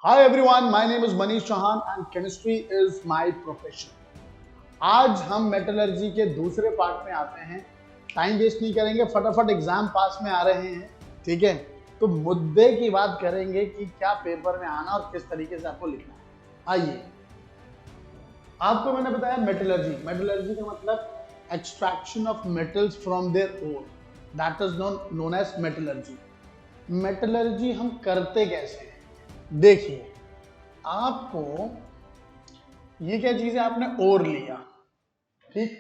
Hi everyone, my name is Manish Chauhan and chemistry is my profession. आज हम metallurgy के दूसरे part में आते हैं. टाइम वेस्ट नहीं करेंगे, फटाफट एग्जाम पास में आ रहे हैं. ठीक है, तो मुद्दे की बात करेंगे कि क्या पेपर में आना और किस तरीके से आपको लिखना है. आइए, आपको मैंने बताया मेटलर्जी. मेटलर्जी का मतलब extraction of metals from their ore, that is known as metallurgy. Metallurgy हम करते कैसे हैं? देखिए, आपको ये क्या चीज है, आपने ओर लिया, ठीक,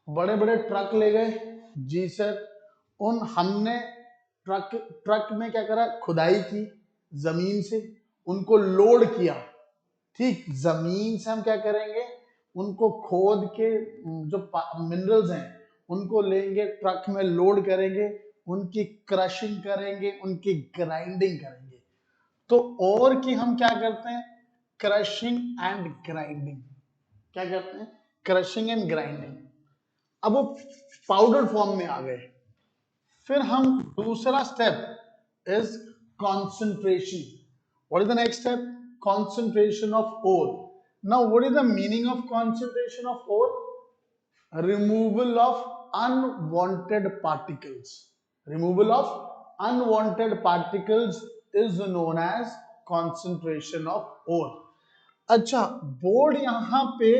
बड़े बड़े ट्रक ले गए. जी सर, हमने ट्रक में क्या करा, खुदाई की जमीन से, उनको लोड किया. ठीक, जमीन से हम क्या करेंगे, उनको खोद के जो मिनरल्स हैं उनको लेंगे, ट्रक में लोड करेंगे, उनकी क्रशिंग करेंगे, उनकी ग्राइंडिंग करेंगे. तो और की हम क्या करते हैं, क्रशिंग एंड ग्राइंडिंग. क्या करते हैं, क्रशिंग एंड ग्राइंडिंग. अब वो पाउडर फॉर्म में आ गए. फिर हम दूसरा step is concentration. What is the next step? Concentration of ore. Now what is the meaning of concentration of ore? Removal of unwanted particles. Removal of unwanted particles is known as concentration of ore. अच्छा, board यहां पे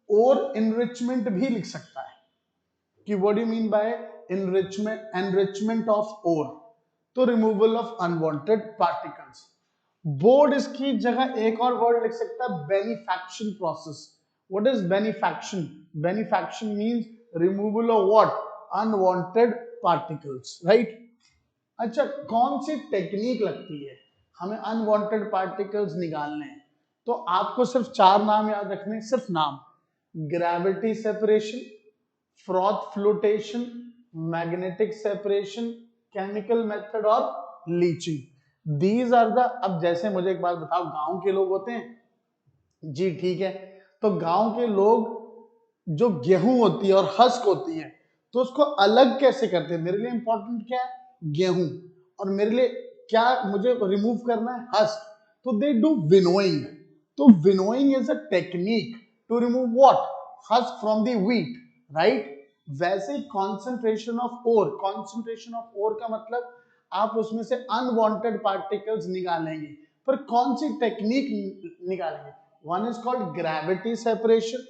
और enrichment भी लिख सकता है कि what do mean by enrichment of ore. तो removal of unwanted particles. Board इसकी जगह एक और वर्ड लिख सकता है, beneficiation process. What is beneficiation? Beneficiation means removal of what, unwanted particles, right. अच्छा, कौन सी टेक्निक लगती है हमें अनवांटेड पार्टिकल्स निकालने हैं? तो आपको सिर्फ 4 नाम याद रखने, सिर्फ नाम. Gravity separation, froth flotation, magnetic separation, chemical method और लीचिंग. These are the. अब जैसे मुझे एक बात बताओ, गांव के लोग होते हैं जी, ठीक है, तो गांव के लोग जो गेहूं होती है और हस्क होती है, तो उसको अलग कैसे करते हैं? मेरे लिए इंपॉर्टेंट क्या है, गेहूं, और मेरे लिए क्या, मुझे रिमूव करना है हस्क. तो दे डू विनोइंग. तो winnowing is a technique to remove what, husk from the wheat, right. वैसे concentration of ore. Concentration of ore का मतलब आप उसमें से अनवांटेड पार्टिकल्स निकालेंगे, पर कौन सी टेक्निक निकालेंगे? One is called gravity separation,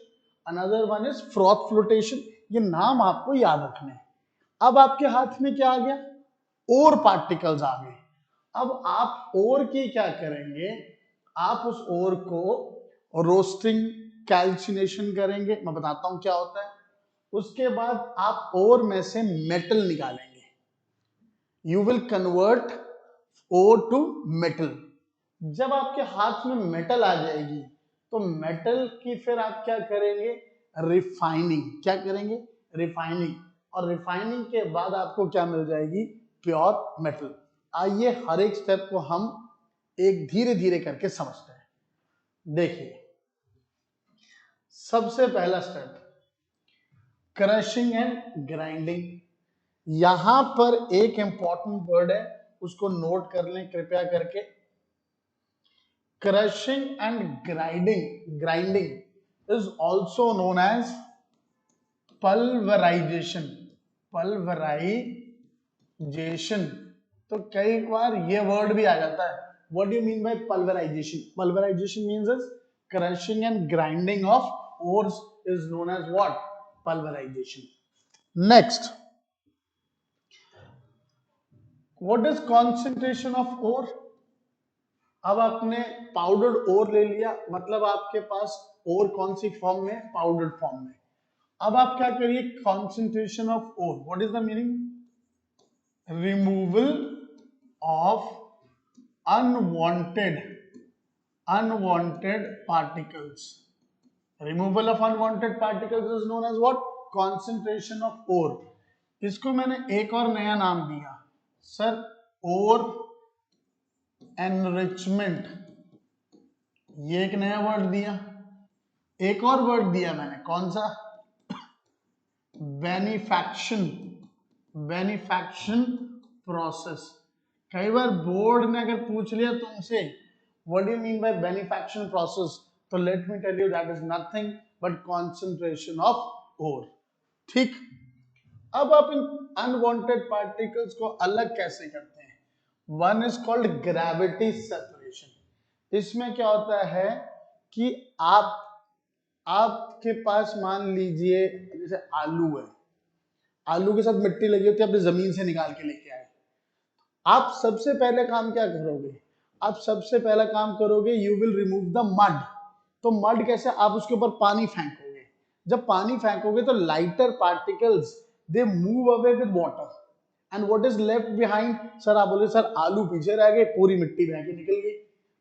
another one is froth flotation. ये नाम आपको याद रखने हैं. अब आपके हाथ में क्या आ गया, ओर पार्टिकल्स आ गए. अब आप ओर की क्या करेंगे, आप उस ओर को रोस्टिंग, कैल्सिनेशन करेंगे. मैं बताता हूं क्या होता है. उसके बाद आप ओर में से मेटल निकालेंगे. You will convert ore to metal. जब आपके हाथ में मेटल आ जाएगी, तो मेटल की फिर आप क्या करेंगे, रिफाइनिंग. क्या करेंगे, रिफाइनिंग. और रिफाइनिंग के बाद आपको क्या मिल जाएगी, प्योर मेटल. आइए हर एक स्टेप को हम एक धीरे धीरे करके समझते हैं. देखिए, सबसे पहला स्टेप, क्रशिंग एंड ग्राइंडिंग. यहां पर एक इंपॉर्टेंट वर्ड है, उसको नोट कर लें कृपया करके. Crushing and grinding is also known as pulverization. Pulverization. तो कई बार ये वर्ड भी आ जाता है. What do you mean by pulverization? Pulverization means is crushing and grinding of ores is known as what, pulverization. Next, what is concentration of ore? अब आपने पाउडर्ड ओर ले लिया, मतलब आपके पास ओर कौन सी फॉर्म में, पाउडर्ड फॉर्म में. अब आप क्या करिए, concentration of ore. What is the meaning? Removal of unwanted particles. Removal of unwanted particles is known as what, concentration of ore. इसको मैंने एक और नया नाम दिया सर, ओर एनरिचमेंट. ये एक नया वर्ड दिया. एक और वर्ड दिया मैंने, कौन सा, बेनिफैक्शन. बेनिफैक्शन प्रोसेस. कई बार बोर्ड ने अगर पूछ लिया तुमसे What do you mean by benefaction process? तो let me tell you that is nothing but concentration of ore. ठीक, अब आप इन अनवांटेड पार्टिकल्स को अलग कैसे करते हैं? One is called gravity separation. इसमें क्या होता है कि आपके पास मान लीजिए जैसे आलू है, आलू के साथ मिट्टी लगी होती है, अपनी जमीन से निकाल के लेके आए, आप सबसे पहले काम क्या करोगे? आप सबसे पहला काम करोगे, you will remove the mud. तो मड कैसे? आप उसके ऊपर पानी फेंकोगे। जब पानी फेंकोगे तो lighter particles they move away with water and what is left behind? Sir आप बोले सर आलू पीछे रह गए, पूरी मिट्टी बह के निकल गई।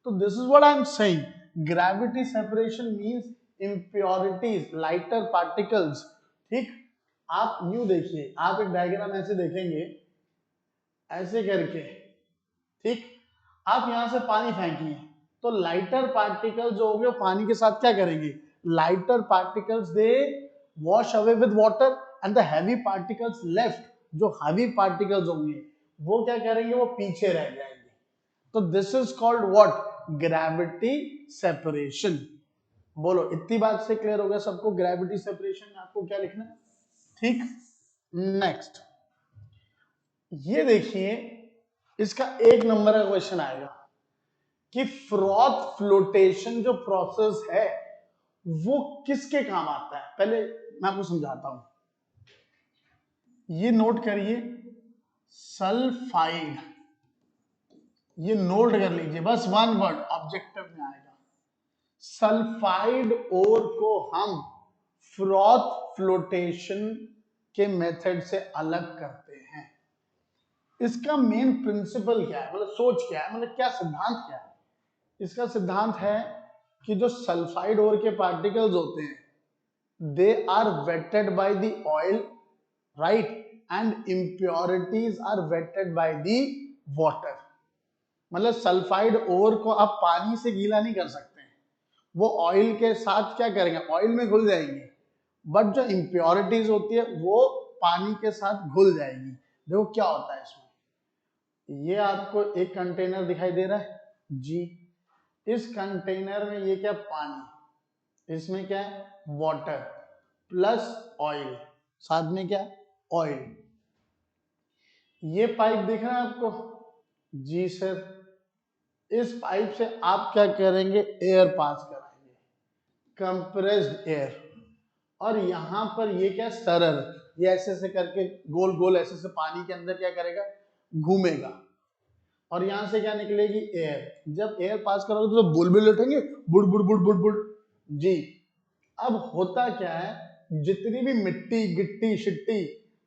तो this is what I am saying, gravity separation means impurities, lighter particles. ठीक, आप न्यू देखिए, आप एक डायग्राम ऐसे देखेंगे ऐसे करके, ठीक, आप यहां से पानी फेंकिए तो लाइटर पार्टिकल जो होंगे वो पानी के साथ क्या करेंगे? Lighter particles they wash away with water and the heavy particles left, जो हैवी पार्टिकल्स होंगे वो क्या करेंगे? वो पीछे रह जाएंगे। तो this is called what? Gravity separation. बोलो, इतनी बात से क्लियर हो गया सबको? ग्रेविटी सेपरेशन में आपको क्या लिखना है? ठीक, नेक्स्ट ये देखिए, इसका 1 नंबर का क्वेश्चन आएगा कि फ्रॉथ फ्लोटेशन जो प्रोसेस है वो किसके काम आता है? पहले मैं आपको समझाता हूं, ये नोट करिए, सल्फाइड, ये नोट कर लीजिए, बस 1 वर्ड ऑब्जेक्टिव में आएगा। सल्फाइड ओर को हम फ्रॉथ फ्लोटेशन के मेथड से अलग करते हैं। इसका मेन प्रिंसिपल क्या है, मतलब सोच क्या है, मतलब क्या सिद्धांत क्या है? इसका सिद्धांत है कि जो सल्फाइड ओर के पार्टिकल्स होते हैं they are wetted by the oil, right, and impurities are wetted by the water. मतलब सल्फाइड ओर को आप पानी से गीला नहीं कर सकते हैं, वो ऑयल के साथ क्या करेंगे? ऑयल में घुल जाएंगे, बट जो इम्प्योरिटीज होती है वो पानी के साथ घुल जाएगी। देखो क्या होता है इसमें, ये आपको एक कंटेनर दिखाई दे रहा है जी, इस कंटेनर में ये क्या? पानी, इसमें क्या है? वाटर प्लस ऑयल, साथ में क्या? ऑयल। ये पाइप दिख रहा है आपको? जी सर, इस पाइप से आप क्या करेंगे? एयर पास कराएंगे, कंप्रेस्ड एयर। और यहां पर ये क्या? सरल, ये ऐसे ऐसे करके गोल गोल ऐसे से पानी के अंदर क्या करेगा? घूमेगा, और यहां से क्या निकलेगी? एयर। जब एयर पास करोगे तो बुलबुले उठेंगे, बुड़ बुड़ बुड़ बुड़ बुड़ जी। अब होता क्या है, जितनी भी मिट्टी गिट्टी शिट्टी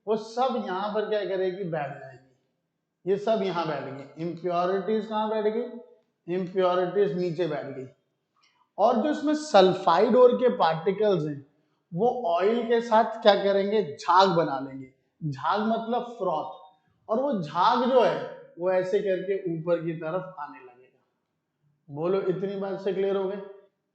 वो सब यहां पर क्या करेगी? बैठ जाएगी। ये सब यहां बैठ गई, इम्प्योरिटीज कहां बैठ गई? इम्प्योरिटीज नीचे बैठ गई। और जो इसमें सल्फाइड ओर के पार्टिकल्स हैं वो ऑयल के साथ क्या करेंगे? झाग बना लेंगे। झाग मतलब फ्रॉथ, और वो झाग जो है वो ऐसे करके ऊपर की तरफ आने लगेगा। बोलो, इतनी बात से क्लियर हो गए?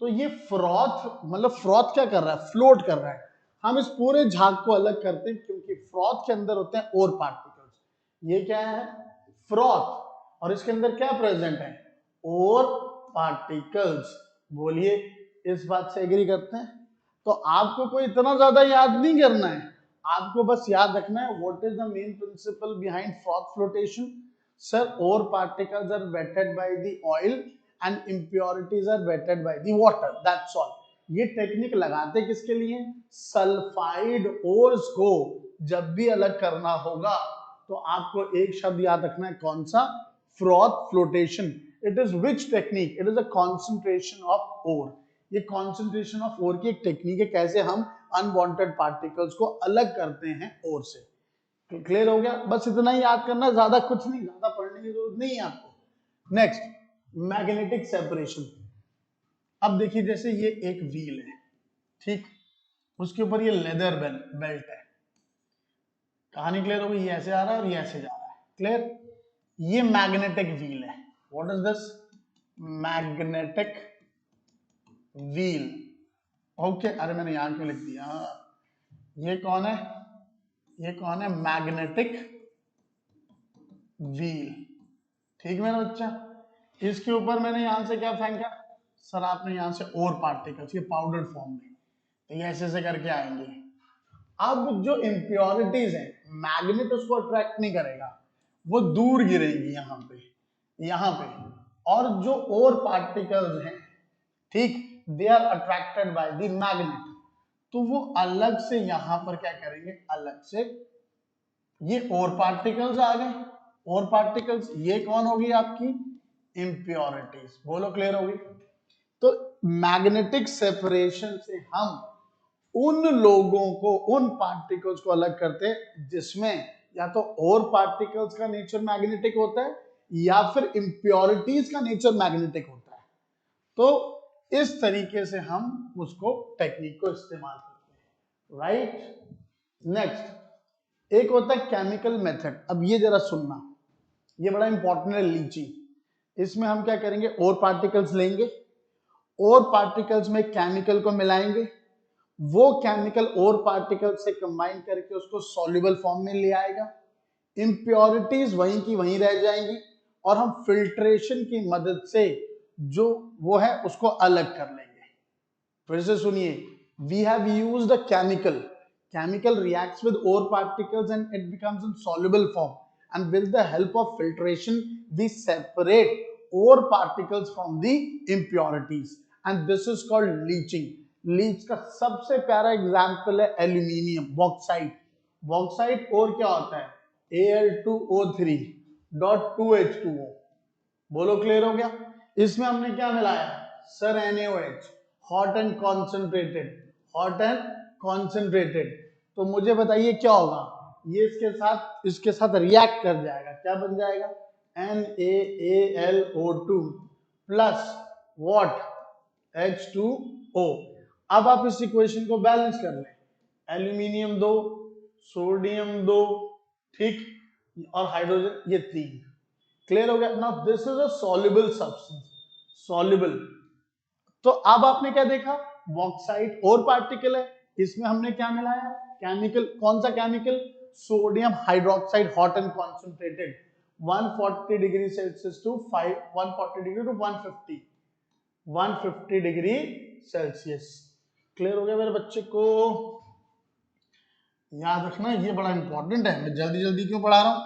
तो ये फ्रॉथ, मतलब फ्रॉथ क्या कर रहा है? फ्लोट कर रहा है। हम इस पूरे झाग को अलग करते हैं क्योंकि फ्रॉथ के अंदर होते हैं ओर पार्टिकल्स। ये क्या है? फ्रॉथ, और इसके अंदर क्या प्रेजेंट है? ओर पार्टिकल्स। बोलिए, इस बात से एग्री करते हैं? तो आपको कोई इतना ज्यादा याद नहीं करना है, आपको बस याद रखना है what is the main principle behind froth flotation. Sir, ore particles are wetted by the oil and impurities are wetted by the water, that's all। ये टेक्निक लगाते किसके लिए? सल्फाइड ओर्स को जब भी अलग करना होगा तो आपको एक शब्द याद रखना है, कौन सा? Froth flotation. It is which technique? It is a concentration of ore. ये कॉन्सेंट्रेशन ऑफ ओर की एक टेक्निक है, कैसे हम अनवांटेड पार्टिकल्स को अलग करते हैं ओर से। क्लियर हो गया? बस इतना ही याद करना, ज्यादा कुछ नहीं, ज्यादा पढ़ने की जरूरत नहीं है आपको। Next, magnetic separation. अब देखिए, जैसे ये एक व्हील है, ठीक, उसके ऊपर ये लेदर बेल्ट है। कहानी क्लियर हो गई? ये ऐसे आ रहा है और ये ऐसे जा रहा है, क्लियर? ये मैग्नेटिक व्हील है। What is this? Magnetic wheel. Okay, अरे मैंने यहां क्यों लिख दिया? ये कौन है? ये कौन है? Magnetic wheel. ठीक मेरा बच्चा, इसके ऊपर मैंने यहां से क्या फेंका सर, आपने यहां से और पार्टिकल्स, ये पाउडर फॉर्म में, तो ये ऐसे ऐसे करके आएंगे। अब जो इम्प्योरिटीज है, मैग्नेट उसको अट्रैक्ट नहीं करेगा, वो दूर गिरेंगी यहां पे, और जो और पार्टिकल्स हैं, ठीक, they are attracted by the magnet, तो वो अलग से यहां पर क्या करेंगे, अलग से ये और पार्टिकल्स आ गए, और पार्टिकल्स, ये कौन होगी आपकी इम्प्योरिटीज, बोलो क्लियर होगी। तो मैग्नेटिक सेपरेशन से हम उन लोगों को, उन पार्टिकल्स को अलग करते हैं जिसमें या तो और पार्टिकल्स का नेचर मैग्नेटिक होता है या फिर इम्प्योरिटीज का नेचर मैग्नेटिक होता है। तो इस तरीके से हम उसको टेक्निक को इस्तेमाल करते हैं, राइट। नेक्स्ट एक होता है केमिकल मेथड। अब ये जरा सुनना, ये बड़ा इंपॉर्टेंट है लीचिंग। इसमें हम क्या करेंगे, और पार्टिकल्स लेंगे, और पार्टिकल्स में केमिकल को मिलाएंगे, वो केमिकल और पार्टिकल से कंबाइन करके उसको सॉल्युबल फॉर्म में ले आएगा, इंप्योरिटीज वहीं की वहीं रह जाएंगी, और हम फिल्ट्रेशन की मदद से जो वो है उसको अलग कर लेंगे। फिर से सुनिए, we have used a chemical reacts with ore particles and it becomes in soluble form, and with the help of filtration we separate ore particles from the impurities, and this is called leaching. Leach का सबसे प्यारा example है aluminium, bauxite. Bauxite और क्या होता है Al2O3 dot 2H2O, बोलो clear हो गया। इसमें हमने क्या मिलाया sir, NaOH, hot and concentrated, hot and concentrated. तो मुझे बताइए क्या होगा, ये इसके साथ रिएक्ट कर जाएगा, क्या बन जाएगा NaAlO2 प्लस वॉट H2O। अब आप इस इक्वेशन को बैलेंस कर लें, एल्यूमिनियम 2, सोडियम 2, ठीक, और हाइड्रोजन ये 3, क्लियर हो गया। Now this is a soluble substance, soluble. तो अब आपने क्या देखा, बॉक्साइट और पार्टिकल है, इसमें हमने क्या मिलाया, केमिकल, कौन सा chemical, sodium hydroxide, hot and concentrated 140 degree Celsius to 140 degree to 150 degree Celsius. Clear हो गया मेरे बच्चे को, याद रखना ये बड़ा इंपॉर्टेंट है। मैं जल्दी जल्दी क्यों पढ़ा रहा हूं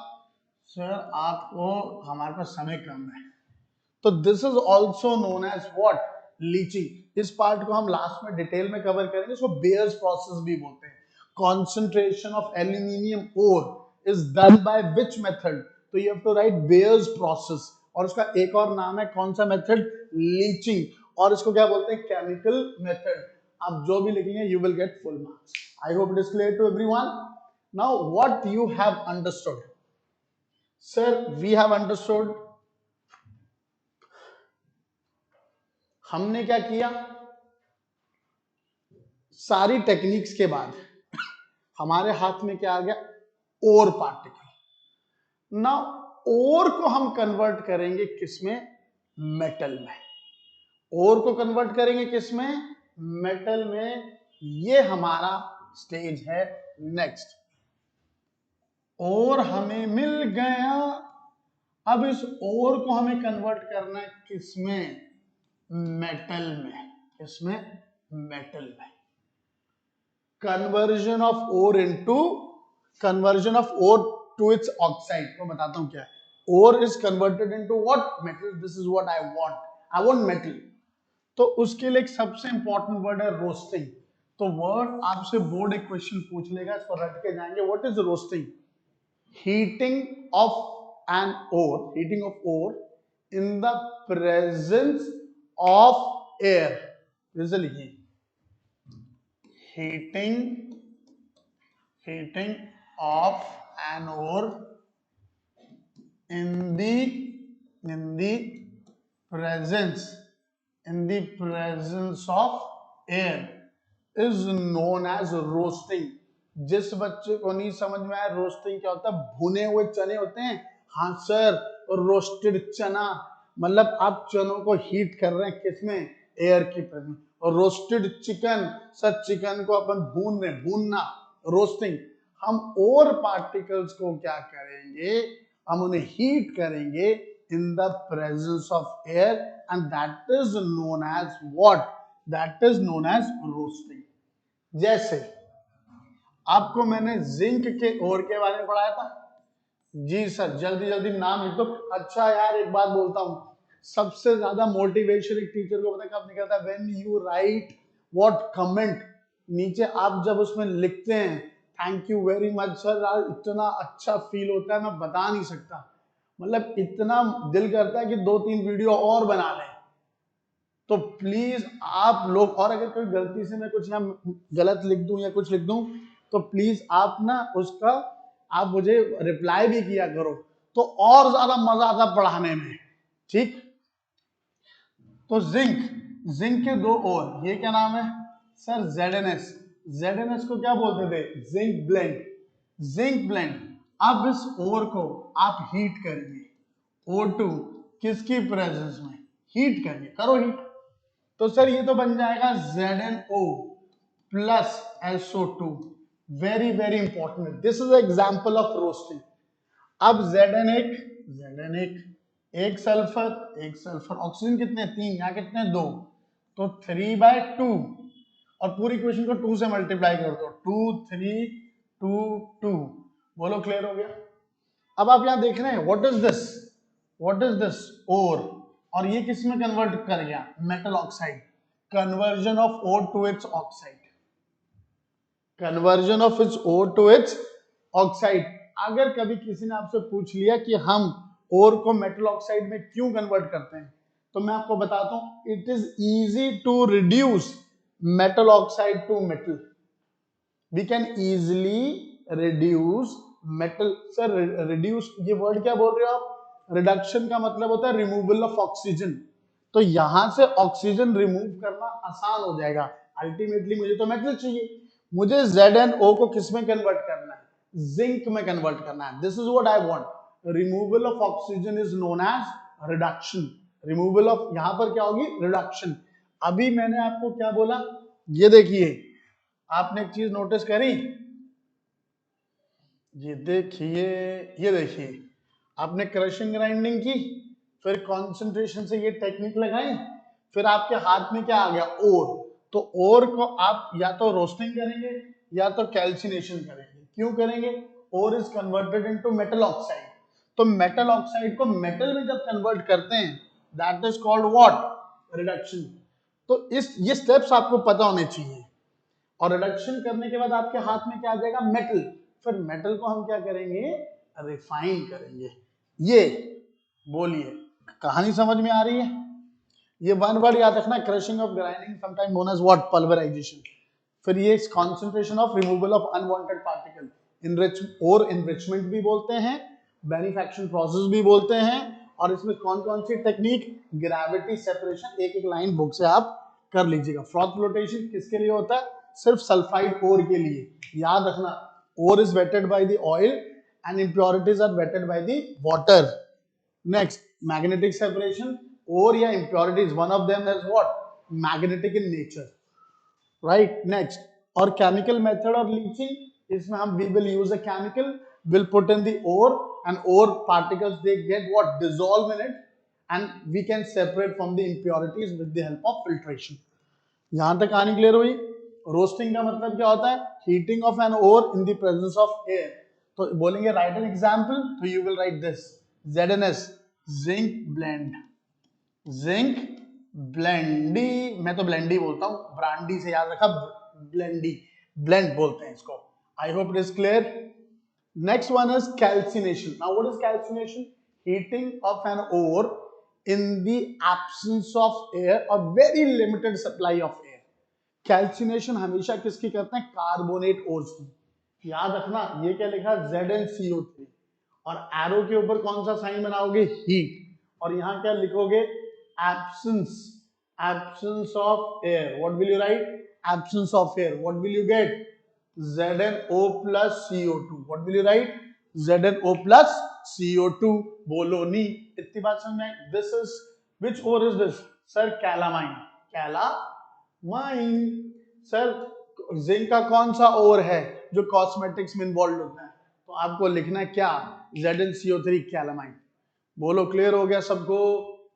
सर, आपको, हमारे पास समय कम है। तो this is also known as what, leaching. इस पार्ट को हम लास्ट में डिटेल में कवर करेंगे, इसको बेयर्स प्रोसेस भी बोलते हैं। Concentration of aluminium ore is done by which method, तो you have to write Bayer's process, और उसका एक और नाम है कौन सा मेथड, लीचिंग, और इसको क्या बोलते हैं, केमिकल मेथड। आप जो भी लिखेंगे you will get full marks. I hope it is clear to everyone. Now what you have understood, sir we have understood, हमने क्या किया, सारी टेक्निक्स के बाद हमारे हाथ में क्या आ गया, ओर पार्टिकल। ना ओर को हम कन्वर्ट करेंगे किसमें, मेटल में। ओर को कन्वर्ट करेंगे किसमें, मेटल में। ये हमारा स्टेज है नेक्स्ट। ओर हमें मिल गया, अब इस ओर को हमें कन्वर्ट करना है किसमें, मेटल में। किसमें, मेटल में। Conversion of ore into, conversion of ore to its oxide, मैं बताता हूं क्या है। Ore is converted into what, metal. This is what I want metal. तो उसके लिए एक सबसे इंपॉर्टेंट वर्ड है रोस्टिंग। तो वर्ड आपसे बोर्ड एक क्वेश्चन पूछ लेगा, इसको रट के जाएंगे। What is roasting, heating of an ore, heating of ore in the presence of air. जैसे लिखिए, heating of an ore in the presence of air is known as roasting। जिस बच्चे को नहीं समझ में आया रोस्टिंग क्या होता है, भुने हुए चने होते हैं, हाँ सर, रोस्टेड चना, मतलब आप चनों को हीट कर रहे हैं किसमें, एयर की प्रेजेंस। और रोस्टेड चिकन, सर चिकन को अपन भून रहे, भूनना, रोस्टिंग। हम और पार्टिकल्स को क्या करेंगे, हम उन्हें हीट करेंगे in the presence of air, and that is known as what? That is known as roasting. जैसे आपको मैंने जिंक के ओर के बारे में पढ़ाया था। जी सर, जल्दी जल्दी नाम लिख दो। अच्छा यार, एक बात बोलता हूँ, सबसे ज्यादा मोटिवेशन एक टीचर को पता कब निकलता है? When you right what comment, नीचे आप जब उसमें लिखते हैं thank you very much sir, इतना अच्छा फील होता है, मैं बता नहीं सकता। मतलब इतना दिल करता है कि 2-3 वीडियो और बना लें। तो प्लीज आप लोग, और अगर कोई गलती से मैं कुछ यहाँ गलत लिख दूं या कुछ लिख दूं, तो प्लीज आप ना उसका आप मुझे रिप्लाई भी किया करो, तो और ज्यादा मजा आता पढ़ाने में। ठीक, तो जिंक के दो ओर, ये क्या नाम है सर? ZnS। ZnS को क्या बोलते थे? Zinc blende. Zinc blende. अब इस ओर को आप हीट करिए, O2 किसकी प्रेजेंस में? हीट करिए, करो हीट। तो सर ये तो बन जाएगा ZnO plus SO2। Very very important, this is example of roasting. अब ZnO एक सल्फर ऑक्सीजन कितने? 3, यहाँ कितने? 2, तो 3/2, और पूरी इक्वेशन को 2 से मल्टीप्लाई कर दो, 2 3 2 2। बोलो क्लियर हो गया? अब आप यहाँ देख रहे हैं व्हाट इज दिस ओर, और ये किस में कन्वर्ट कर गया? Metal oxide. Conversion of ore to its oxide, conversion of its ore to its oxide. अगर कभी किसी ने आपसे पूछ लिया कि हम ओर को मेटल ऑक्साइड में क्यों कन्वर्ट करते हैं, तो मैं आपको बताता हूं, it is easy to reduce metal oxide to metal. We can easily reduce metal. Sir reduce, ये वर्ड क्या बोल रहे हो आप? रिडक्शन का मतलब होता है रिमूवल ऑफ ऑक्सीजन। तो यहां से ऑक्सीजन रिमूव करना आसान हो जाएगा। अल्टीमेटली मुझे तो मेटल चाहिए, मुझे ZnO को किस में कन्वर्ट करना है? जिंक में कन्वर्ट करना है। This is what I want. Removal of oxygen is known as reduction. Removal of, यहां पर क्या होगी? रिडक्शन। अभी मैंने आपको क्या बोला? ये देखिए, आपने एक चीज नोटिस करी? ये देखिए, आपने क्रशिंग ग्राइंडिंग की, फिर कंसंट्रेशन से ये टेक्निक लगाई, फिर आपके हाथ में क्या आ गया? ओर। तो ओर को आप या तो रोस्टिंग करेंगे या तो कैल्सिनेशन करेंगे। क्यों करेंगे? Ore is converted into metal oxide. तो मेटल ऑक्साइड को मेटल में जब कन्वर्ट करते हैं, that is called what? Reduction. तो ये स्टेप्स आपको पता होने चाहिए। और रिडक्शन करने के बाद आपके हाथ में क्या आ जाएगा? मेटल। फिर मेटल को हम क्या करेंगे? रिफाइन करेंगे। ये बोलिए, कहानी समझ में आ रही है? ये वन वर्ड याद रखना, crushing of grinding, sometime known as what? Pulverization. फिर ये concentration of removal of unwanted particle, enrichment भी बोलते हैं, मैन्युफैक्चरिंग प्रोसेस भी बोलते हैं। और इसमें कौन कौन सी टेक्निक? ग्रेविटी सेपरेशन, एक एक लाइन बुक से आप कर लीजिएगा। फ्रॉथ फ्लोटेशन किसके लिए होता है? सिर्फ सल्फाइड ओर के लिए। याद रखना, ore is wetted by the oil and impurities are wetted by the water. Next, magnetic separation, ore या impurities, one of them is what? Magnetic in nature, right? Next, और chemical method of leaching, इसमें हम we will use a chemical, will put in the ore, and ore particles they get what? Dissolve in it, and we can separate from the impurities with the help of filtration. यहां तक कहानी clear हुई? Roasting का मतलब क्या होता है? Heating of an ore in the presence of air. तो बोलेंगे राइट एन एग्जांपल, तो you will write this ZnS, zinc blende. Zinc blende, मैं तो ब्लेंडी बोलता हूं, ब्रांडी से याद रखा, ब्लेंडी, ब्लेंड बोलते हैं इसको। I hope it is clear. Next one is calcination. Now what is calcination? Heating of an ore in the absence of air or very limited supply of air. Calcination हमेशा किसकी करते हैं? कार्बोनेट ओर्स की। याद रखना, ये क्या लिखा? ZnCO3, और एरो के ऊपर कौन सा साइन बनाओगे? हीट। और यहां क्या लिखोगे? Absence of air. What will you right? Absence of air. What will you get? ZnO plus CO2. What will you write? ZnO plus CO2. बोलो नी, इतनी बात समझ में? This is, which ore is this? Sir, calamine. Calamine. Sir, zinc का कौन सा ओर है जो कॉस्मेटिक्स में इन्वॉल्व होता है? तो आपको लिखना है क्या? ZnCO3, calamine. बोलो क्लियर हो गया सबको?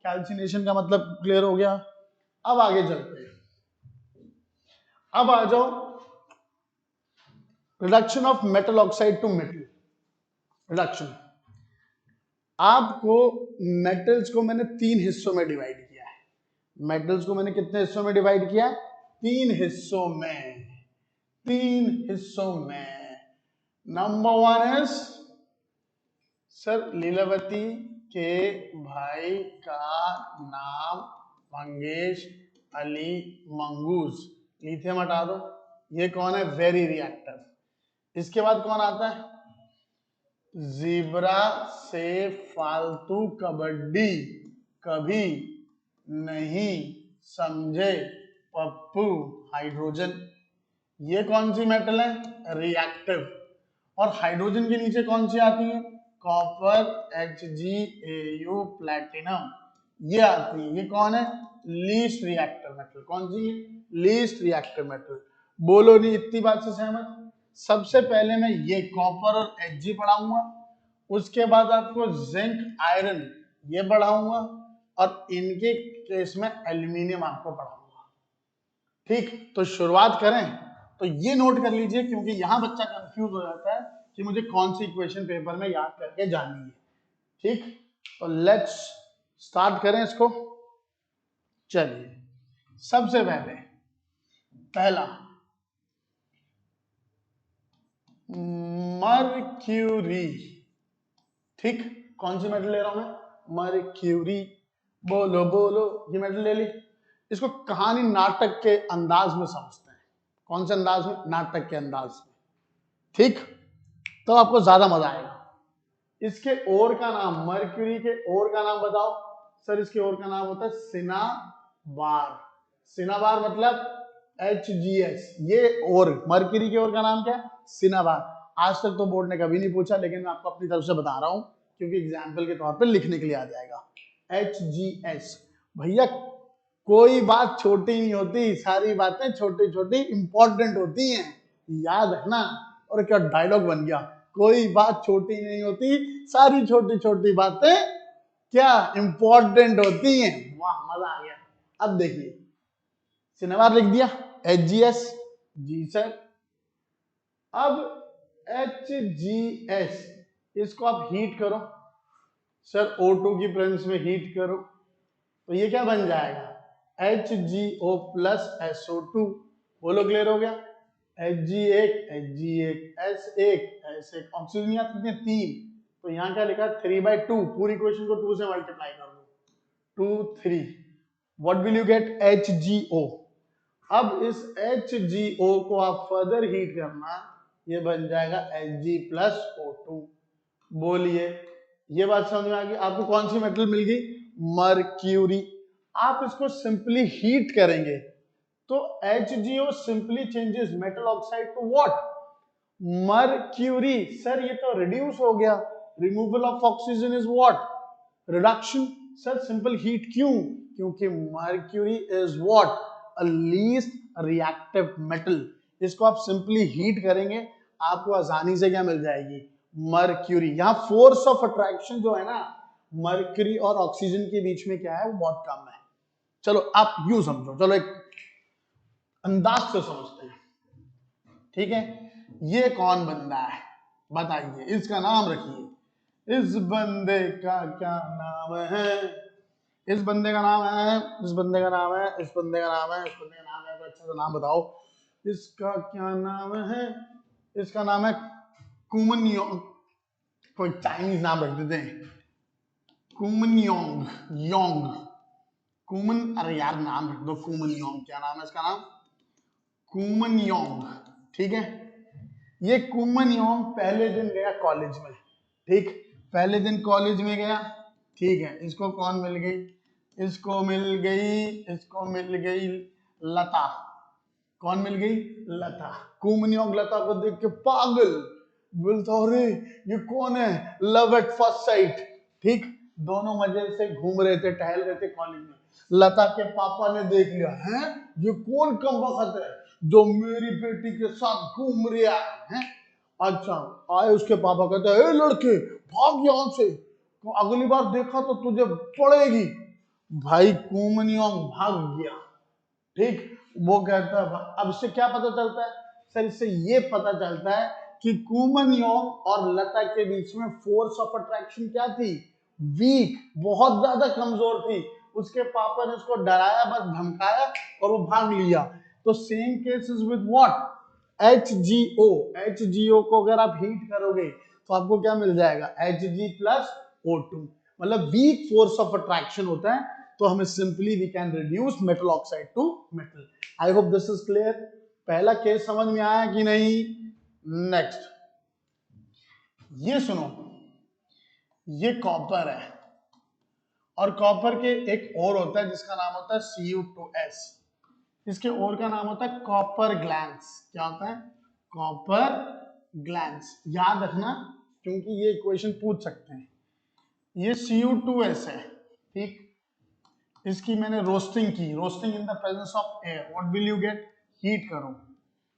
कैल्सिनेशन का मतलब क्लियर हो गया? अब आगे चलते हैं। अब आ जाओ reduction of metal oxide to metal. Reduction, आपको मेटल्स को मैंने 3 हिस्सों में डिवाइड किया है। मेटल्स को मैंने कितने हिस्सों में डिवाइड किया है? 3 हिस्सों में। 3 हिस्सों में। नंबर 1 इज सर लीलावती के भाई का नाम मंगेश अली मंगूज। लिथियम हटा दो। ये कौन है? Very reactive. इसके बाद कौन आता है? ज़ीब्रा से फालतू कबड्डी कभी नहीं समझे पप्पू, हाइड्रोजन। ये कौन सी मेटल है? रिएक्टिव। और हाइड्रोजन के नीचे कौन सी आती है? कॉपर, HgAu, प्लैटिनम, ये आती है। ये कौन है? Least reactive metal. कौन सी है? Least reactive metal. बोलो नहीं इतनी बात से सहमत? सबसे पहले मैं ये कॉपर और Hg पढ़ाऊंगा, उसके बाद आपको जिंक, आयरन ये पढ़ाऊंगा, और इनके केस में एल्यूमिनियम आपको पढ़ाऊंगा। ठीक, तो शुरुआत करें। तो ये नोट कर लीजिए, क्योंकि यहां बच्चा कंफ्यूज हो जाता है कि मुझे कौन सी इक्वेशन पेपर में याद करके जानी है। ठीक, तो लेट्स स्टार्ट करें इसको। चलिए, सबसे पहले पहला मर्क्यूरी। ठीक, कौन सी मेटल ले रहा हूं मैं? मर्क्यूरी। बोलो बोलो, ये मेटल ले ली। इसको कहानी नाटक के अंदाज में समझते हैं। कौन से अंदाज में? नाटक के अंदाज में। ठीक, तो आपको ज्यादा मजा आएगा। इसके ओर का नाम, मर्क्यूरी के ओर का नाम बताओ। सर इसके ओर का नाम होता है सिनाबार। सिनाबार मतलब HgS। ये ओर, मर्क्यूरी के ओर का नाम क्या है? सिनाबार। आज तक तो बोर्ड ने कभी नहीं पूछा, लेकिन मैं आपको अपनी तरफ से बता रहा हूं, क्योंकि एग्जाम्पल के तौर पे लिखने के लिए आ जाएगा। HgS। भैया कोई बात छोटी नहीं होती, सारी बातें छोटी छोटी इंपॉर्टेंट होती हैं, याद है ना? और क्या डायलॉग बन गया, कोई बात छोटी नहीं होती, सारी छोटी छोटी बातें क्या इंपॉर्टेंट होती हैं। वाह, मजा आ गया। अब देखिए, सिनेमार लिख दिया, HgS। जी सर। अब HgS इसको आप हीट करो सर, O2 की प्रेजेंस में हीट करो, तो ये क्या बन जाएगा? HgO plus SO2। बोलो क्लियर हो गया? Hg1 Hg1 S1 S1, oxygen यहाँ कितने? 3, तो यहाँ क्या लिखा? 3/2। पूरी इक्वेशन को 2 से मल्टीप्लाई कर दो, 2 3। What will you gate? HgO। अब इस HgO को आप फर्दर हीट करना, ये बन जाएगा Hg प्लस O2। बोलिए, ये बात समझ में आ गई? आपको कौन सी मेटल मिल गई? मर्क्यूरी। आप इसको सिंपली हीट करेंगे तो HgO simply changes metal oxide to what? Mercury. Sir ये तो रिड्यूस हो गया। Removal of oxygen is what? Reduction. Sir simple heat क्यों? क्योंकि mercury is what? A least reactive metal. इसको आप सिंपली हीट करेंगे, आपको आसानी से क्या मिल जाएगी? मर्क्यूरी। यहां फोर्स ऑफ अट्रैक्शन जो है ना, मर्क्यूरी और ऑक्सीजन के बीच में क्या है? वो बहुत कम है। चलो आप यूं समझो, चलो एक अंदाज से समझते हैं। ठीक है, ये कौन बंदा है बताइए, इसका नाम रखिए। इस बंदे का क्या नाम है? इस बंदे का नाम है, इस बंदे का नाम है, इस बंदे का नाम है, इस बंदे का नाम है। तो अच्छा सा नाम बताओ, इसका क्या नाम है? इसका नाम है कुमन योंग। कोई चाइनीज नाम रख देते हैं, कुमन योंग। Yong, Koeman. अरे यार नाम रख दो कुमन योंग। क्या नाम है इसका? नाम कुमन योंग। ठीक है, ये कुमन योंग पहले दिन गया कॉलेज में। ठीक, पहले दिन कॉलेज में गया। ठीक है, इसको कौन मिल गई? इसको मिल गई, इसको मिल गई लता। कौन मिल गई? लता। कुमन योंग लता को देख के पागल, बोलता अरे ये कौन है? Love at first sight. ठीक, दोनों मजे से घूम रहे थे, टहल रहे थे कॉलेज में। लता के पापा ने देख लिया, है ये कौन कमबख्त है जो मेरी बेटी के साथ घूम रहा है? अच्छा, आए उसके पापा, कहते हैं ए लड़के भाग यहां से, तो अगली बार देखा तो तुझे पड़ेगी। भाई कुमनियोंग भाग गया। ठीक, वो कहता है अब इससे क्या पता चलता है सर? इससे ये पता चलता है कि कुमनियोंग और लता के बीच में फोर्स ऑफ अट्रैक्शन क्या थी? वीक, बहुत ज्यादा कमजोर थी। उसके पापा ने उसको डराया, बस धमकाया और वो भाग लिया। तो same case is with what? HGO। HGO को अगर आप हीट करोगे तो आपको क्या मिल जाएगा? Hg प्लस O2, मतलब वीक फोर्स ऑफ अट्रैक्शन होता है। तो हमें simply we can reduce metal oxide to metal. I hope this is clear. पहला केस समझ में आया कि नहीं? नेक्स्ट ये सुनो, ये कॉपर है और कॉपर के एक और होता है जिसका नाम होता है Cu2S। इसके और का नाम होता है कॉपर ग्लैंस। क्या होता है? Copper glance. याद रखना क्योंकि ये इक्वेशन पूछ सकते हैं। ये Cu2S है, ठीक। इसकी मैंने रोस्टिंग की, roasting in the presence of air, what will you gate? Heat करो,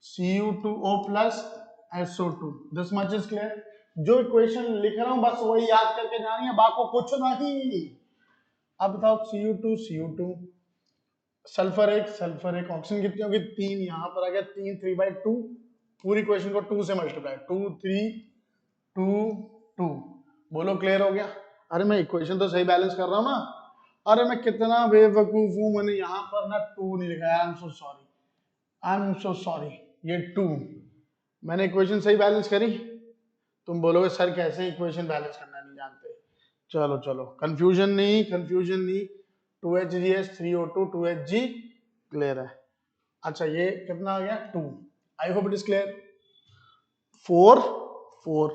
Cu2O plus SO2। This much is clear. जो इक्वेशन लिख रहा हूं बस वही याद करके जानी है, बाकी कुछ नहीं। अब बताओ Cu2 सल्फर एक ऑक्सीजन कितनी होगी? 3। यहां पर आ गया 3 3/2। पूरी इक्वेशन को 2 से मल्टीप्लाई, 2 3 2 2। बोलो क्लियर हो गया? अरे मैं इक्वेशन तो सही बैलेंस कर रहा हूं ना। अरे मैं कितना बेवकूफ हूं, मैंने यहां पर ना 2 नहीं लिखा। I am so sorry, I am so sorry. ये 2 मैंने इक्वेशन सही बैलेंस करी। तुम बोलोगे सर कैसे इक्वेशन बैलेंस करना नहीं जानते। चलो चलो, कंफ्यूजन नहीं, कंफ्यूजन नहीं। 2HgS 3O2 2Hg क्लियर है। अच्छा ये कितना आ गया? 2। आई होप इट इज क्लियर। 4 4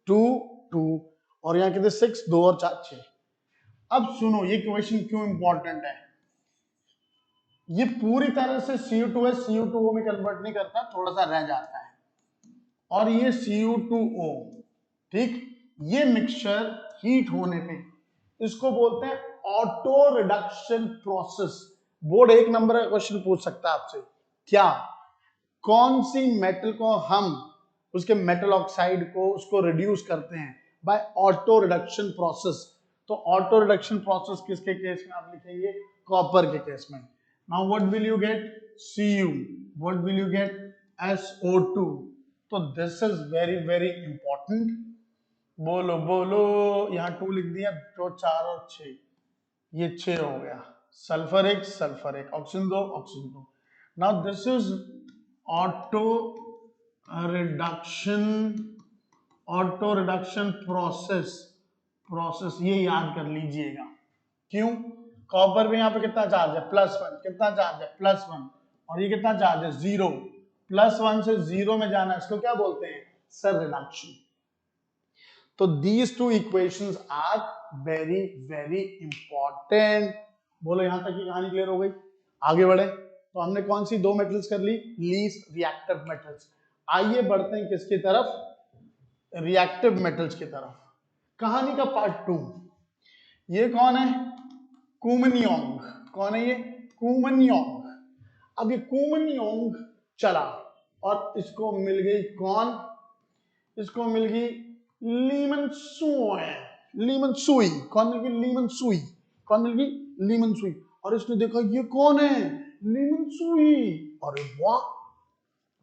2 2 और यहाँ कितने? 6, 2 और 4 6। अब सुनो ये क्वेश्चन क्यों इंपॉर्टेंट है। ये पूरी तरह से Cu2S Cu2O में कन्वर्ट नहीं करता, थोड़ा सा रह जाता है। और ये Cu2O, ठीक, ये मिक्सचर हीट होने पे इसको बोलते हैं auto reduction process. Board 1 number का क्वेश्चन पूछ सकता है आपसे, क्या कौन सी मेटल को हम उसके मेटल ऑक्साइड को उसको रिड्यूस करते हैं? By auto reduction process. तो ऑटो रिडक्शन प्रोसेस किसके केस में आप लिखेंगे? कॉपर के केस में। Now what will you get? Cu। What will you get? SO2। तो this is very very important. बोलो बोलो, यहाँ 2 लिख दिया, तो 4 और 6, ये 6 हो गया। सल्फर एक, oxygen 2 oxygen 2। Now this is auto reduction, auto reduction process ये याद कर लीजिएगा। क्यों? कॉपर में यहाँ पे कितना चार्ज है? +1। कितना चार्ज है? +1। और ये कितना चार्ज है? 0। +1 से 0 में जाना, इसको क्या बोलते हैं? Sir reduction. तो these two equations are very very important। बोलो यहां तक की कहानी क्लियर हो गई? आगे बढ़े तो हमने कौन सी 2 मेटल्स कर ली? Least reactive metals. आइए बढ़ते हैं किसकी तरफ? रिएक्टिव मेटल्स की तरफ। कहानी का पार्ट 2। ये कौन है? कुमनियोंग। कौन है ये? कुमनियोंग। अब ये कुमनियोंग चला और इसको मिल गई कौन? इसको मिल गई लीमन सुई। लीमन सुई कौन मिल गई? लीमन सुई। कौन मिल गई? लीमन सुई। और इसने देखा ये कौन है? लीमन सुई। अरे वाह!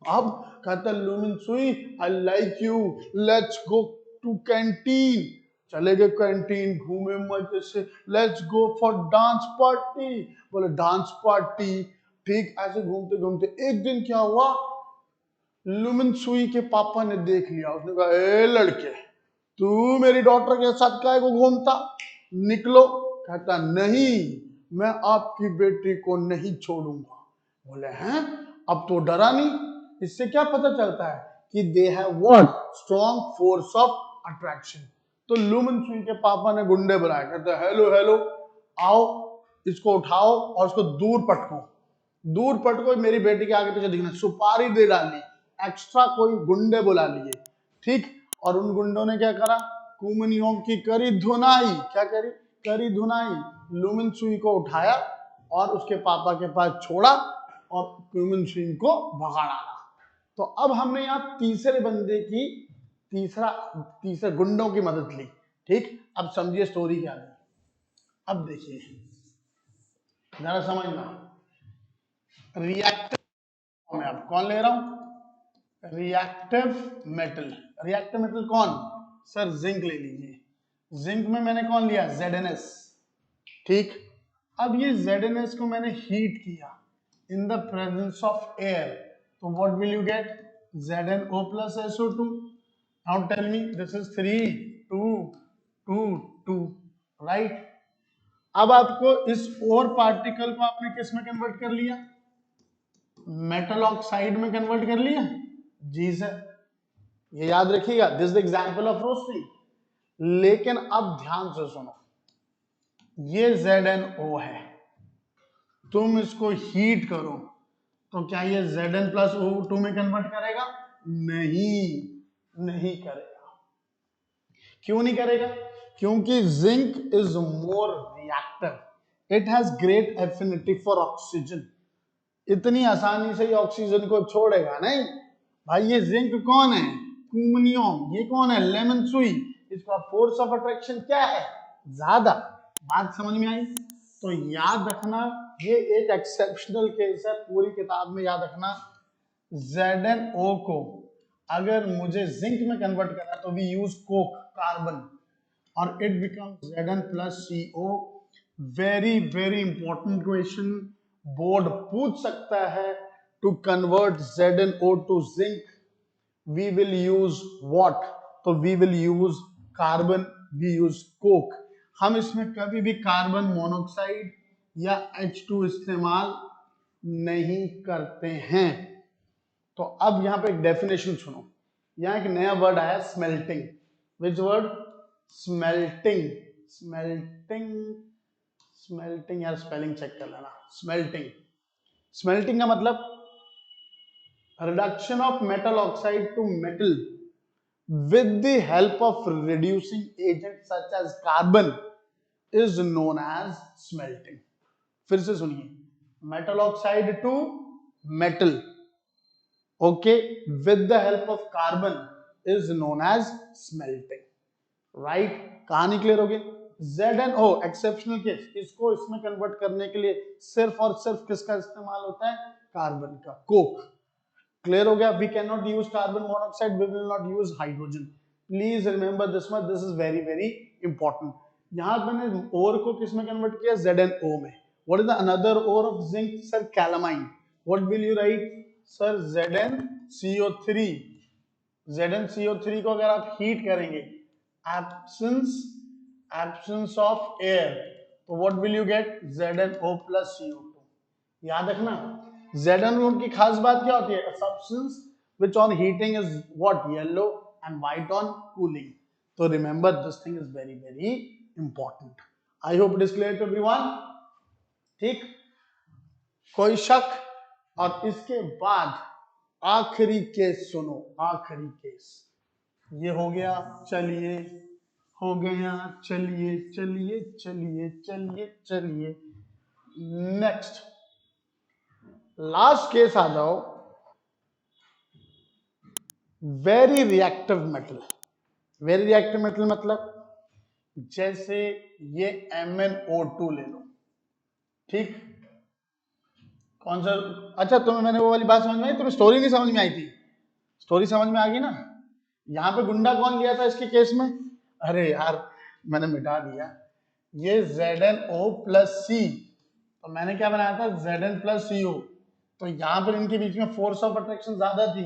अब कहता ल्यूमिन सुई, I like you, let's go to canteen. चले गए कैंटीन, घूमे मजे से, let's go for dance party. बोले डांस पार्टी, ठीक। ऐसे घूमते घूमते एक दिन क्या हुआ? ल्यूमिन सुई के पापा ने देख लिया। उसने कहा ए लड़के, तू मेरी डॉटर के साथ काय को घूमता? निकलो। कहता नहीं, मैं आपकी बेटी को नहीं छोड़ूंगा। बोले हैं? अब तो डरा नहीं। इससे क्या पता चलता है कि they have what? Strong force of attraction. तो ल्यूमिन सुई के पापा ने गुंडे बुलाए। कहते हेलो हेलो, आओ इसको उठाओ और इसको दूर पटको, दूर पटको, मेरी बेटी के आगे पीछे दिखना। सुपारी दे डाली, एक्स्ट्रा कोई गुंडे बुला लिए, ठीक। और उन गुंडों ने क्या करा? कुमनियोंग की करी धुनाई। क्या करी? करी धुनाई। ल्यूमिन सुई को उठाया और उसके पापा के पास छोड़ा और ल्यूमिन सुई को भगा डाला। तो अब हमने यहाँ तीसरे बंदे की तीसरे गुंडों की मदद ली। ठीक, अब समझिए स्टोरी क्या है। अब देखिए जरा समझना, रिएक्टिव में अब कौन ले रहा हूं, रिएक्टिव मेटल। रिएक्टिव मेटल कौन, सर जिंक ले लीजिए। जिंक में मैंने कौन लिया, ZnS। ठीक, अब ये ZnS को मैंने हीट किया in the presence of air, तो what will you get, ZnO plus SO2। Now tell me, this is 3 2 2 2, राइट। अब आपको इस और पार्टिकल को आपने किस में कन्वर्ट कर लिया, मेटल ऑक्साइड में कन्वर्ट कर लिया। जी सर, ये याद रखिएगा, this the example of roasting. लेकिन अब ध्यान से सुनो, ये ZnO है, तुम इसको हीट करो तो क्या ये Zn प्लस O2 में कन्वर्ट करेगा, नहीं, नहीं करेगा। क्यों नहीं करेगा, क्योंकि zinc is more reactive, it has great affinity for oxygen. इतनी आसानी से ही ऑक्सीजन को छोड़ेगा नहीं भाई। ये जिंक कौन है, क्रूमनियम। ये कौन है, लेमन सुई। इसका फोर्स ऑफ अट्रैक्शन क्या है, ज्यादा। बात समझ में आई, तो याद रखना ये एक एक्सेप्शनल केस है, पूरी किताब में याद रखना। ZnO को अगर मुझे जिंक में कन्वर्ट करना तो वी यूज कोक, कार्बन, और it becomes Zn plus CO। Very very important question, board पूछ सकता है, to convert ZnO to zinc we will use what, तो we will use carbon, we use coke. हम इसमें कभी भी कार्बन मोनोऑक्साइड या H2 इस्तेमाल नहीं करते हैं। तो अब यहां पे एक डेफिनेशन सुनो, यहां एक नया वर्ड आया, smelting. Which word, smelting. Smelting, smelting यार स्पेलिंग चेक कर लेना, स्मेल्टिंग। स्मेल्टिंग का मतलब reduction of metal oxide to metal with the help of reducing agents such as carbon is known as smelting। फिर से सुनिए, metal oxide to metal, okay, with the help of carbon is known as smelting, right. कहानी clear होगी। ZnO exceptional case, इसको इसमें convert करने के लिए सिर्फ और सिर्फ किसका इस्तेमाल होता है, कार्बन का, कोक। क्लियर हो गया, we can not use carbon monoxide, we will not use hydrogen. Please remember this much, this is very very important. यहां मैंने ओर को किस में कन्वर्ट किया, ZnO में। What is the another ore of zinc, sir calamine. What will you write, sir ZnCO3। ZnCO3 को अगर आप हीट करेंगे, एब्सेंस ऑफ एयर, तो what will you get, ZnO plus CO2। याद रखना, ZnO की खास बात क्या होती है, substance which on heating is what, yellow and white on cooling। तो remember this thing is very very important। I hope it is clear to everyone। ठीक, कोई शक। और इसके बाद आखिरी केस सुनो, आखिरी केस ये हो गया, चलिए हो गया, चलिए चलिए चलिए चलिए चलिए नेक्स्ट, लास्ट केस आ जाओ, very reactive metal. Very reactive metal मतलब जैसे ये MnO2 ले लो, ठीक, कौन सा, अच्छा तुम्हें मैंने वो वाली बात समझ में आई, तुम्हें स्टोरी नहीं समझ में आई थी, स्टोरी समझ में आ गई ना। यहां पे गुंडा कौन लिया था इसके केस में, अरे यार मैंने मिटा दिया, ये ZnO plus C, तो मैंने क्या बनाया था, Zn plus CO। तो यहां पर इनके बीच में फोर्स ऑफ अट्रैक्शन ज्यादा थी,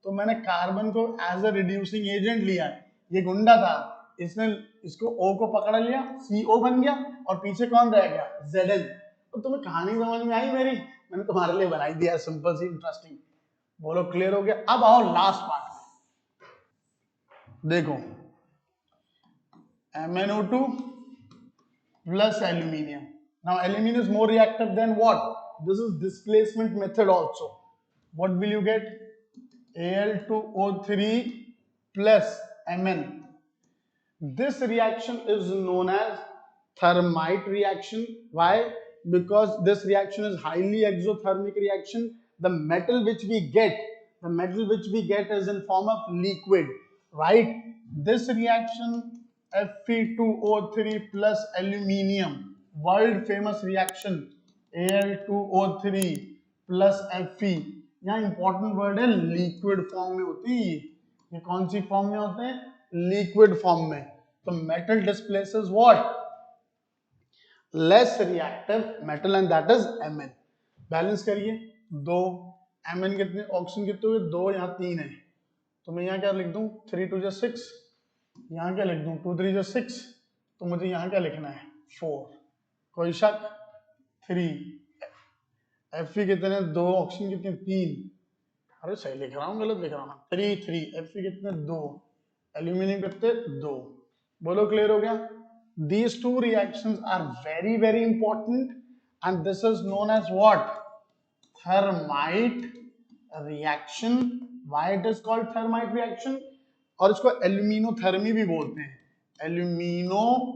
तो मैंने कार्बन को एज अ रिड्यूसिंग एजेंट लिया। ये गुंडा था, इसने इसको O को पकड़ लिया, CO बन गया, और पीछे कौन रह गया, Zn। तो तुम्हें कहानी समझ में आई मेरी, मैंने तुम्हारे लिए बनाई दिया, सिंपल सी इंटरेस्टिंग। बोलो क्लियर हो गया। अब आओ लास्ट पार्ट में, देखो MnO2 plus aluminium। Now aluminium is more reactive than what, this is displacement method also। what will you get, Al2O3 plus Mn। this reaction is known as thermite reaction। why, because this reaction is highly exothermic reaction। the metal which we get is in form of liquid, right। this reaction Fe2O3 plus aluminium, world famous reaction Al2O3 plus Fe। यहाँ important word है liquid form में होती है। ये कौन सी form में होते हैं? लिक्विड फॉर्म में। तो metal displaces what? Less reactive metal and that is Mn। Balance करिए, 2 Mn कितने, ऑक्सीजन कितने हुए? 2, यहाँ 3 है, तो मैं यहाँ क्या लिख दूं? 3 2 6, यहाँ क्या लिख दूं? 2 3 6, तो मुझे यहाँ क्या लिखना है? 4। कोई शक? 3 Fe कितने? 2, ऑक्सीजन कितने? 3। अरे सही लिख रहा हूँ, गलत लिख रहा हूँ? 3 3 Fe कितने? 2, एल्यूमिनियम कितने? 2। बोलो क्लियर हो गया? These two reactions are very very important and this is known as what? Thermite reaction। Why it is called thermite reaction? और इसको एल्यूमिनोथर्मी भी बोलते हैं, एल्यूमिनोथर्मी।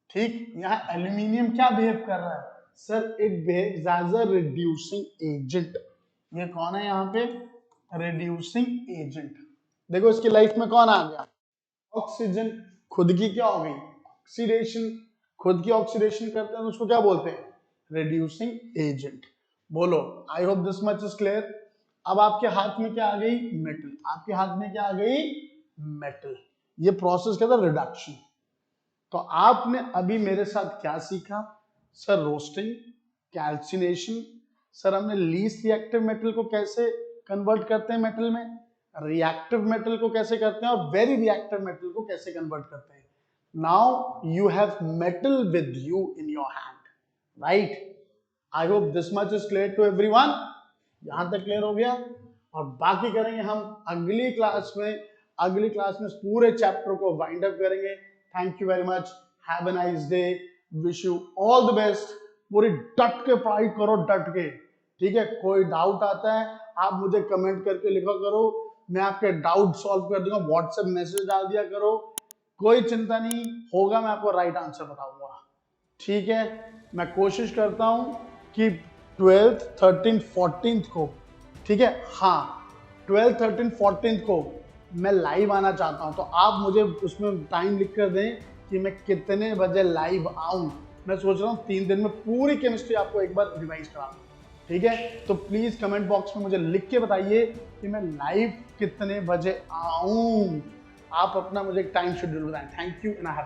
ठीक, यहाँ एल्यूमिनियम क्या बिहेव कर रहा है? Sir it behaves as a reducing agent. ये कौन है यहाँ पे? Reducing agent. देखो इसकी लाइफ में कौन आ गया? ऑक्सीजन। खुद की क्या हो गई? ऑक्सीडेशन। खुद की ऑक्सीडेशन करते हैं तो उसको क्या बोलते हैं? Reducing agent. बोलो, I hope this much is clear. अब आपके हाथ में क्या आ गई? मेटल। आपके हाथ में क्या आ गई? मेटल। ये प्रोसेस क्या था? रिडक्शन। तो आपने अभी मेरे साथ क्या सीखा? Sir roasting, calcination. सर हमने लीस्ट रिएक्टिव मेटल को कैसे कन्वर्ट करते हैं मेटल में, रिएक्टिव मेटल को कैसे करते हैं, और वेरी रिएक्टिव मेटल को कैसे कन्वर्ट करते हैं। Now you have metal with you in your hand, right? I hope this much is clear to everyone. यहां तक क्लियर हो गया? और बाकी करेंगे हम अगली क्लास में। अगली क्लास में पूरे चैप्टर को वाइंड अप करेंगे। Thank you very much, have a nice day, wish you all the best. पूरी डट के पढ़ाई करो, डट के, ठीक है? कोई डाउट आता है आप मुझे कमेंट करके लिखा करो, मैं आपके डाउट सॉल्व कर दूंगा। व्हाट्सएप मैसेज डाल दिया करो, कोई चिंता नहीं होगा, मैं आपको राइट आंसर बताऊंगा, ठीक है? मैं कोशिश करता हूं कि 12th 13th 14th को, ठीक है, हाँ 12th 13th 14th को मैं लाइव आना चाहता हूं। तो आप मुझे उसमें टाइम लिख कर दें कि मैं कितने बजे लाइव आऊं। मैं सोच रहा हूँ 3 दिन में पूरी केमिस्ट्री आपको एक बार रिवाइज करा दूं, ठीक है? तो प्लीज कमेंट बॉक्स में मुझे लिख के बताइए कि मैं लाइव कितने बजे आऊं। आप अपना मुझे टाइम शेड्यूल बताएं। Thank you and I have